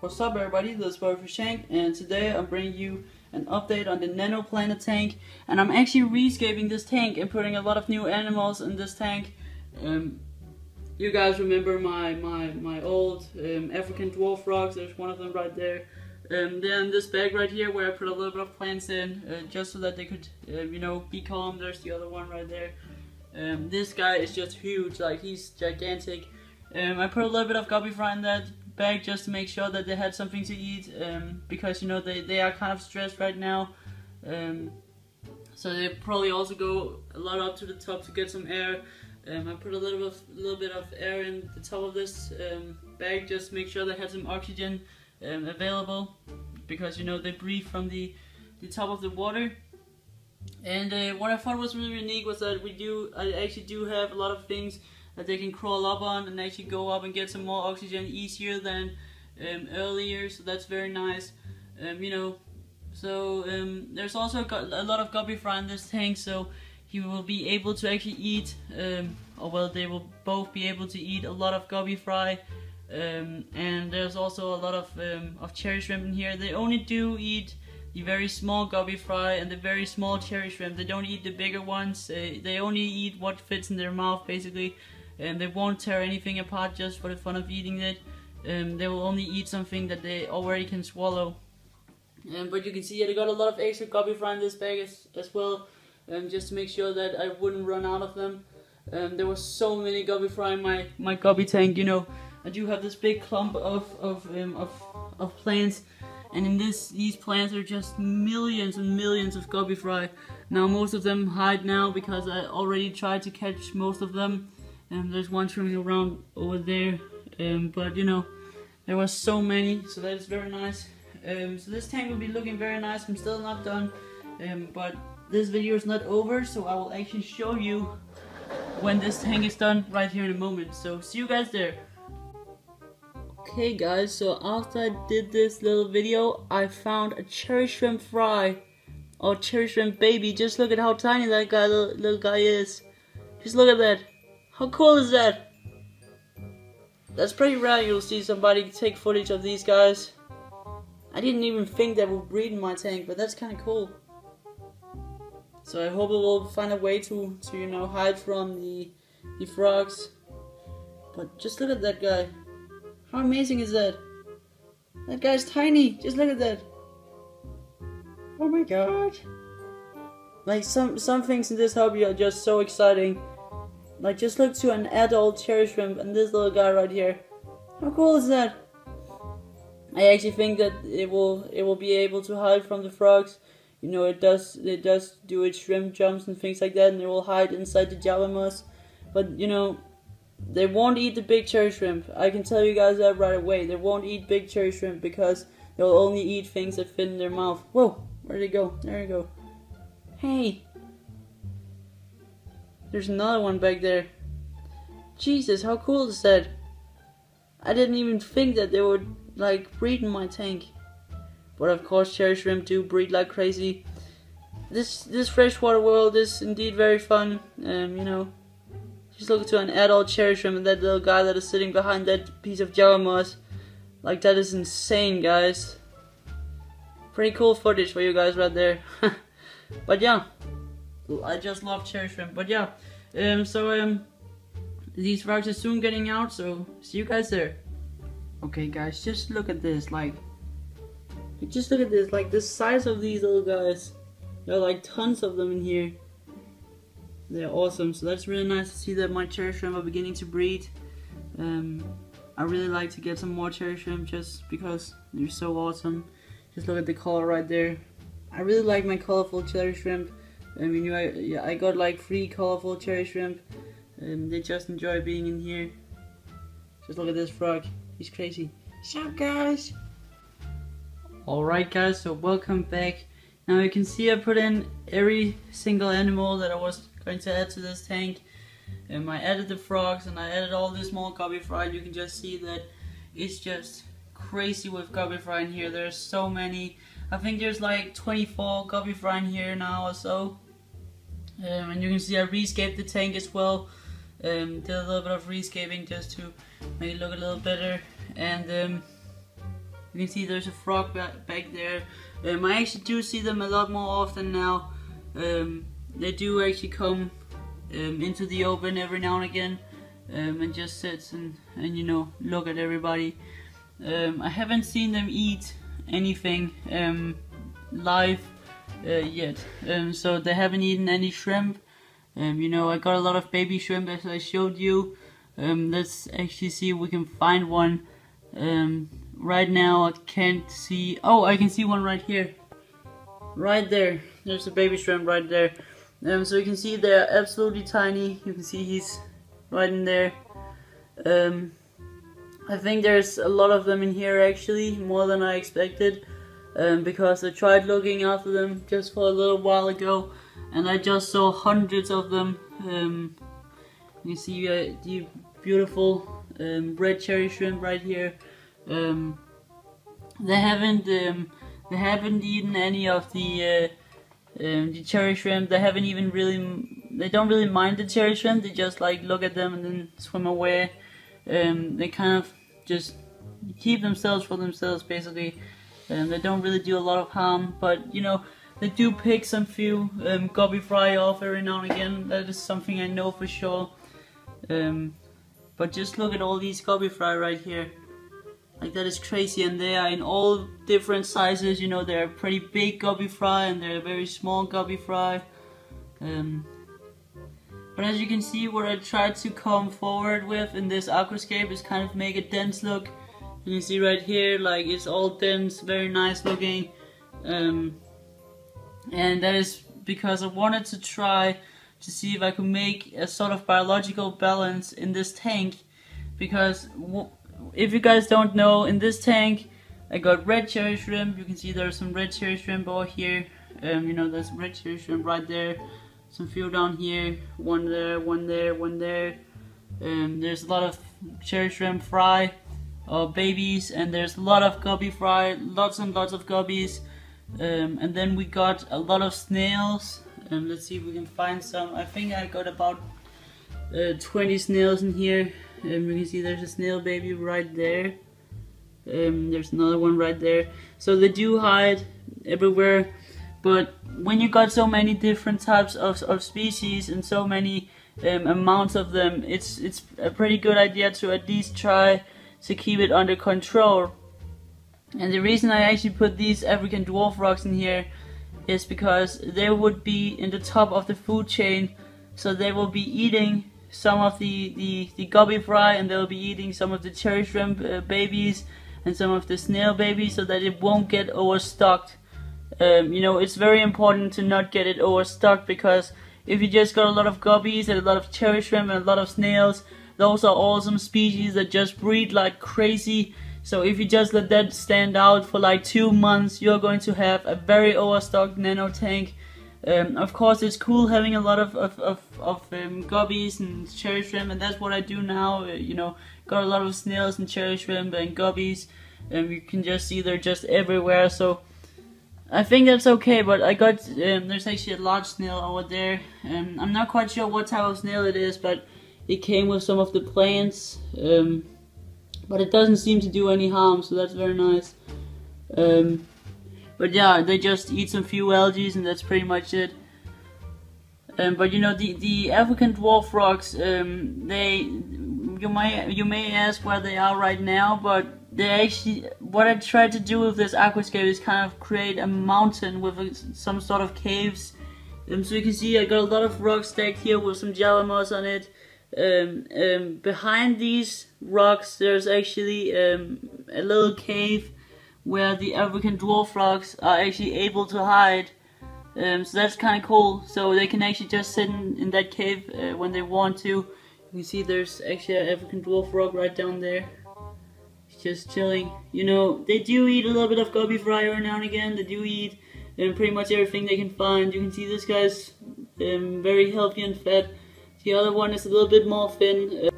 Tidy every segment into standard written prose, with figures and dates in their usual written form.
What's up everybody, this is Boywithafishtank, and today I'm bringing you an update on the Nano Planet tank. And I'm actually rescaping this tank and putting a lot of new animals in this tank. You guys remember my old African dwarf frogs. There's one of them right there. Then this bag right here where I put a little bit of plants in, just so that they could you know, be calm. There's the other one right there. This guy is just huge, like he's gigantic. I put a little bit of Guppy fry in that bag just to make sure that they had something to eat, because you know they are kind of stressed right now, so they probably also go a lot up to the top to get some air. I put a little bit of air in the top of this bag just to make sure they had some oxygen available, because you know they breathe from the top of the water. And what I thought was really unique was that I actually do have a lot of things that they can crawl up on and actually go up and get some more oxygen easier than earlier, so that's very nice. You know, so there's also a lot of Guppy fry in this tank, so he will be able to actually eat, or well, they will both be able to eat a lot of Guppy fry. And there's also a lot of cherry shrimp in here. They only do eat the very small Guppy fry and the very small cherry shrimp. They don't eat the bigger ones. They only eat what fits in their mouth, basically. And they won't tear anything apart just for the fun of eating it. They will only eat something that they already can swallow. But you can see they got a lot of extra Guppy fry in this bag as well, just to make sure that I wouldn't run out of them. There was so many Guppy fry in my Guppy tank. You know, I do have this big clump of plants, and in these plants are just millions and millions of Guppy fry. Now most of them hide now because I already tried to catch most of them. There's one swimming around over there, but you know, there was so many, so that is very nice. So this tank will be looking very nice. I'm still not done, but this video is not over, so I will actually show you when this tank is done right here in a moment. So see you guys there. Okay guys, so after I did this little video, I found a cherry shrimp fry, or cherry shrimp baby. Just look at how tiny that guy, little guy is. Just look at that. How cool is that? That's pretty rare you'll see somebody take footage of these guys. I didn't even think they would breed in my tank, but that's kind of cool. So I hope it will find a way to you know, hide from the frogs. But just look at that guy. How amazing is that? That guy's tiny. Just look at that. Oh my god. Like some things in this hobby are just so exciting. Like just look to an adult cherry shrimp and this little guy right here. How cool is that? I actually think that it will be able to hide from the frogs. You know, it does do its shrimp jumps and things like that, and it will hide inside the Java moss. But you know, they won't eat the big cherry shrimp. I can tell you guys that right away. They won't eat big cherry shrimp because they'll only eat things that fit in their mouth. Whoa, where'd they go? There you go. Hey. There's another one back there. Jesus, how cool is that? I didn't even think that they would like breed in my tank. But of course cherry shrimp do breed like crazy. This freshwater world is indeed very fun. You know, just look to an adult cherry shrimp and that little guy that is sitting behind that piece of Java moss. Like that is insane, guys. Pretty cool footage for you guys right there. But yeah, I just love cherry shrimp. But yeah, these frogs are soon getting out, so see you guys there. Okay guys, just look at this, like the size of these little guys. There are like tons of them in here. They're awesome, so that's really nice to see that my cherry shrimp are beginning to breed. I really like to get some more cherry shrimp just because they're so awesome. Just look at the color right there. I really like my colorful cherry shrimp. I mean, I got like 3 colorful cherry shrimp. They just enjoy being in here. Just look at this frog. He's crazy. What's up, guys? Alright guys, so welcome back. Now you can see I put in every single animal that I was going to add to this tank. I added the frogs and I added all the small Guppy fry. You can just see that it's just crazy with Guppy fry in here. There's so many. I think there's like 24 Guppy fry in here now or so. And you can see I rescaped the tank as well. Did a little bit of rescaping just to make it look a little better. And You can see there's a frog back there. I actually do see them a lot more often now. They do actually come into the open every now and again and just sit and you know, look at everybody. I haven't seen them eat anything live yet, so they haven't eaten any shrimp. You know, I got a lot of baby shrimp as I showed you. Let's actually see if we can find one. Right now I can't see. Oh, I can see one right here. Right there. There's a baby shrimp right there. So you can see they're absolutely tiny. You can see he's right in there. I think there's a lot of them in here actually, more than I expected. Because I tried looking after them just for a little while ago, and I just saw hundreds of them. You see the beautiful red cherry shrimp right here. They haven't eaten any of the cherry shrimp. They haven't even they don't really mind the cherry shrimp. They just like look at them and then swim away. They kind of just keep themselves for themselves basically. They don't really do a lot of harm, but you know, they do pick some few guppy fry off every now and again. That is something I know for sure. But just look at all these guppy fry right here. Like, that is crazy, and they are in all different sizes. You know, they're pretty big guppy fry and they're very small guppy fry. But as you can see, what I tried to come forward with in this aquascape is kind of make a dense look. You can see right here, like, it's all dense, very nice looking. And that is because I wanted to try to see if I could make a sort of biological balance in this tank. Because if you guys don't know, in this tank I got red cherry shrimp. You can see there's some red cherry shrimp over here. You know, there's red cherry shrimp right there. Some few down here, one there, one there, one there. There's a lot of cherry shrimp fry. Babies, and there's a lot of guppy fry, lots and lots of guppies, and then we got a lot of snails. Let's see if we can find some. I think I got about 20 snails in here. You can see there's a snail baby right there. There's another one right there. So they do hide everywhere, but when you got so many different types of species and so many amounts of them, it's a pretty good idea to at least try to keep it under control. And the reason I actually put these African dwarf rocks in here is because they would be in the top of the food chain, so they will be eating some of the guppy fry, and they'll be eating some of the cherry shrimp babies and some of the snail babies, so that it won't get overstocked. You know, it's very important to not get it overstocked, because if you just got a lot of guppies and a lot of cherry shrimp and a lot of snails, those are awesome species that just breed like crazy. So if you just let that stand out for like 2 months, you're going to have a very overstocked nano tank. Of course, it's cool having a lot of guppies and cherry shrimp, and that's what I do now. You know, got a lot of snails and cherry shrimp and guppies, and you can just see they're just everywhere. So I think that's okay. But I got there's actually a large snail over there. I'm not quite sure what type of snail it is, but it came with some of the plants, but it doesn't seem to do any harm, so that's very nice. But yeah, they just eat some few algae, and that's pretty much it. But you know, the African dwarf rocks, you may ask where they are right now, but they actually, what I tried to do with this aquascape is kind of create a mountain with some sort of caves. So you can see I got a lot of rocks stacked here with some java moss on it. Behind these rocks there's actually a little cave where the African dwarf rocks are actually able to hide. So that's kind of cool. So they can actually just sit in that cave when they want to. You can see there's actually an African dwarf rock right down there. It's just chilling. You know, they do eat a little bit of guppy fry every now and again. They do eat pretty much everything they can find. You can see this guy's very healthy and fat. The other one is a little bit more thin.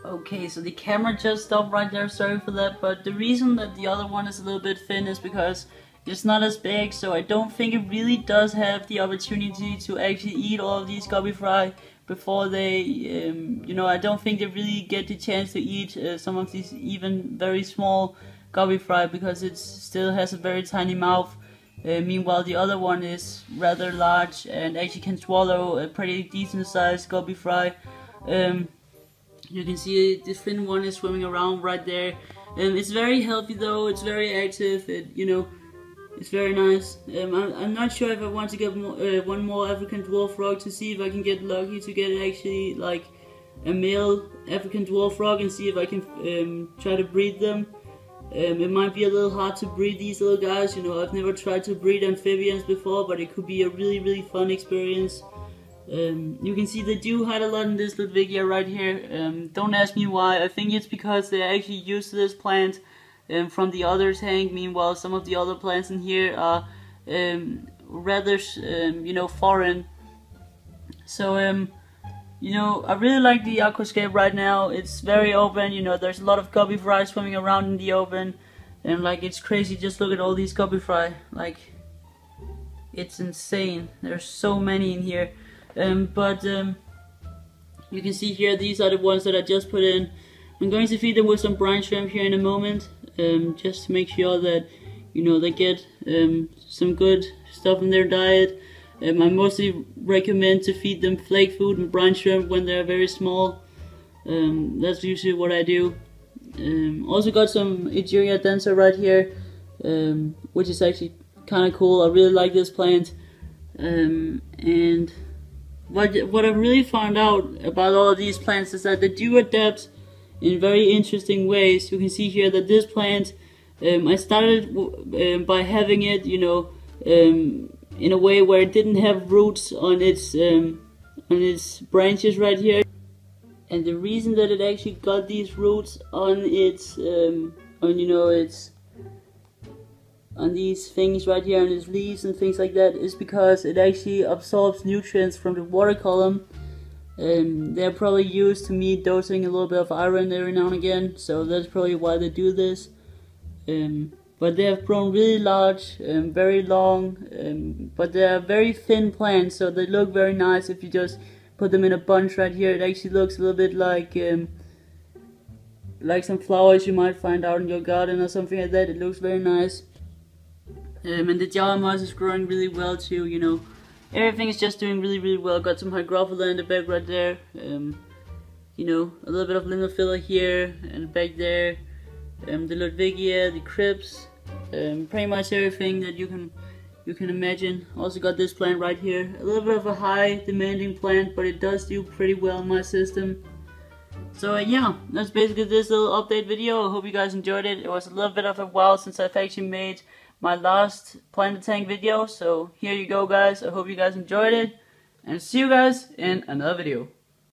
Okay, so the camera just stopped right there, sorry for that, but the reason that the other one is a little bit thin is because it's not as big, so I don't think it really does have the opportunity to actually eat all of these guppy fry before they, you know, I don't think they really get the chance to eat some of these even very small Guppy fry because it still has a very tiny mouth. Meanwhile the other one is rather large and actually can swallow a pretty decent sized Guppy fry. You can see the thin one is swimming around right there. It's very healthy though, it's very active, it's very nice. I'm not sure if I want to get one more African dwarf frog to see if I can get lucky to get actually like a male African dwarf frog and see if I can try to breed them. It might be a little hard to breed these little guys, I've never tried to breed amphibians before, but it could be a really fun experience. You can see they do hide a lot in this little video right here. Don't ask me why. I think it's because they're actually used to this plant from the other tank. Meanwhile, some of the other plants in here are rather, foreign. So, I really like the aquascape right now. It's very open. There's a lot of Guppy fry swimming around in the open, and like it's crazy. Just look at all these Guppy fry. Like, it's insane. There's so many in here. You can see here, these are the ones that I just put in. I'm going to feed them with some brine shrimp here in a moment, just to make sure that, they get some good stuff in their diet. I mostly recommend to feed them flake food and brine shrimp when they're very small. That's usually what I do. Also got some Egeria densa right here, which is actually kind of cool. I really like this plant. And what I really found out about all of these plants is that they do adapt in very interesting ways. You can see here that this plant, I started by having it, in a way where it didn't have roots on its branches right here. And the reason that it actually got these roots on its, on these things right here, on its leaves and things like that, is because it actually absorbs nutrients from the water column. They're probably used to me dosing a little bit of iron every now and again, so that's probably why they do this. But they have grown really large, very long, but they're very thin plants, so they look very nice if you just put them in a bunch right here. It actually looks a little bit like some flowers you might find out in your garden or something like that. It looks very nice. And the Java moss is growing really well too, Everything is just doing really well. Got some hygrophila in the back right there. A little bit of linophila here and back there. The Ludwigia, the Crips, pretty much everything that you can imagine. Also got this plant right here. A little bit of a high demanding plant, but it does do pretty well in my system. So yeah, that's basically this little update video. I hope you guys enjoyed it. It was a little bit of a while since I've actually made my last Planet Tank video, so here you go guys. I hope you guys enjoyed it, and see you guys in another video.